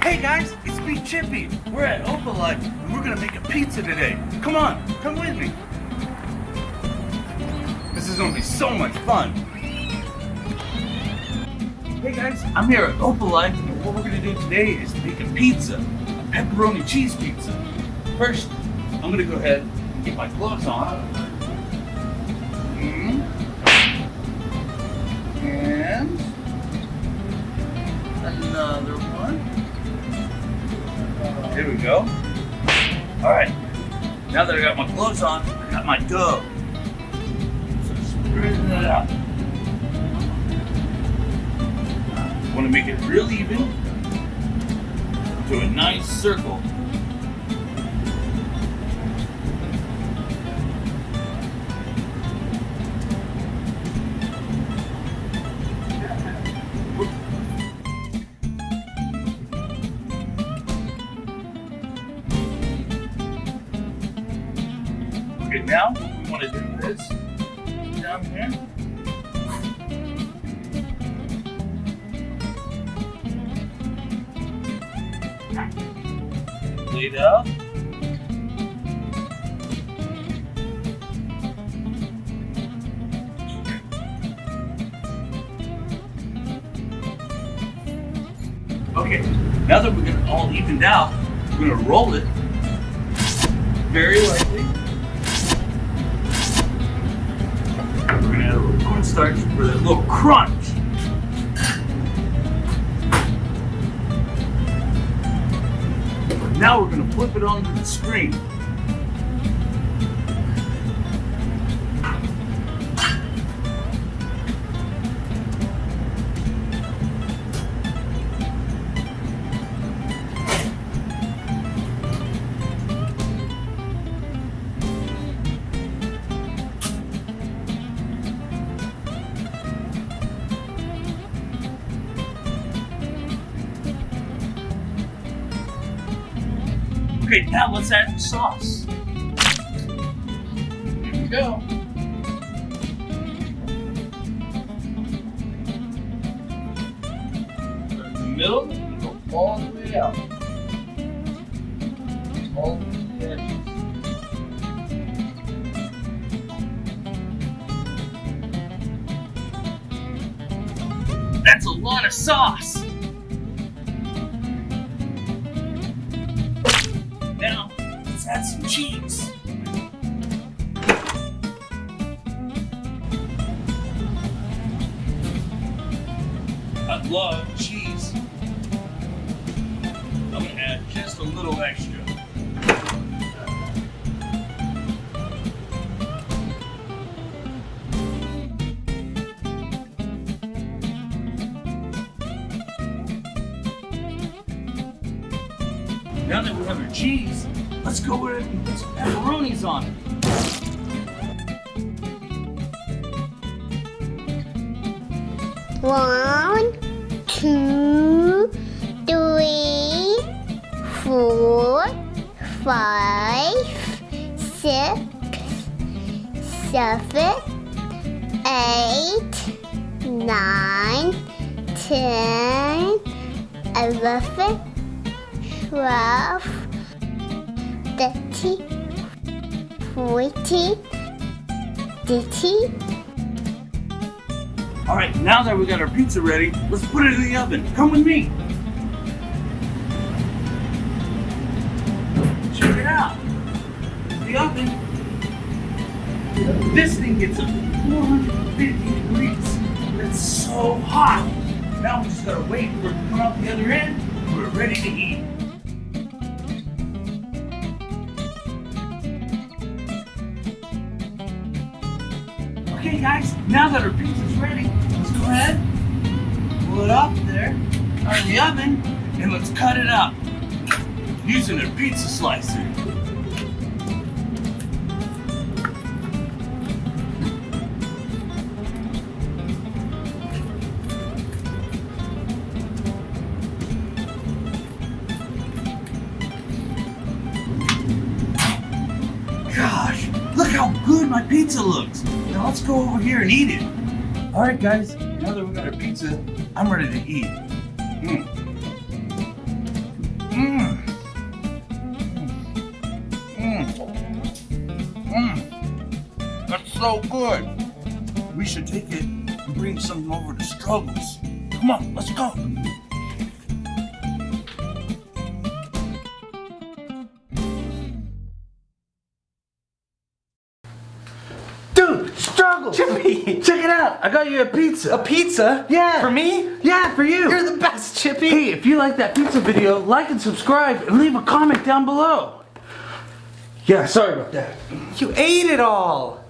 Hey guys, it's me, Chippy. We're at Opalite and we're gonna make a pizza today. Come on, come with me. This is gonna be so much fun. Hey guys, I'm here at Opalite and what we're gonna do today is make a pizza, a pepperoni cheese pizza. First, I'm gonna go ahead and get my gloves on. And another one. There we go. All right. Now that I got my gloves on, I got my dough. So spread that out. I want to make it real even to a nice circle. Okay, now what we want to do is down here. Lay it out. Okay, now that we're gonna all evened out, we're gonna roll it very lightly. We're gonna add a little cornstarch for that little crunch. Now we're gonna flip it onto the screen. Okay, now let's add the sauce. Here we go. Start in the middle and go all the way out. All the way to the edges. That's a lot of sauce. Now, let's add some cheese. I love cheese. I'm gonna add just a little extra. Now that we have our cheese, let's go ahead and put some pepperonis on it. One, two, three, four, five, six, seven, 8, 9, 10, 11, 12, 13, 14, 15. All right, now that we got our pizza ready, let's put it in the oven. Come with me. Check it out. The oven. This thing gets up to 450 degrees. That's so hot. Now we just gotta wait for it to come out the other end. We're ready to eat. Okay guys, now that our pizza's ready, let's go ahead, pull it off there, out of the oven, and let's cut it up using a pizza slicer. Gosh, look how good my pizza looks. Now let's go over here and eat it. All right, guys, now that we got our pizza, I'm ready to eat. so good. We should take it and bring some over to Struggles. Come on, let's go. Dude, Struggles! Chippy! Check it out! I got you a pizza. A pizza? Yeah. For me? Yeah, for you. You're the best, Chippy! Hey, if you like that pizza video, like and subscribe and leave a comment down below. Yeah, sorry about that. You ate it all!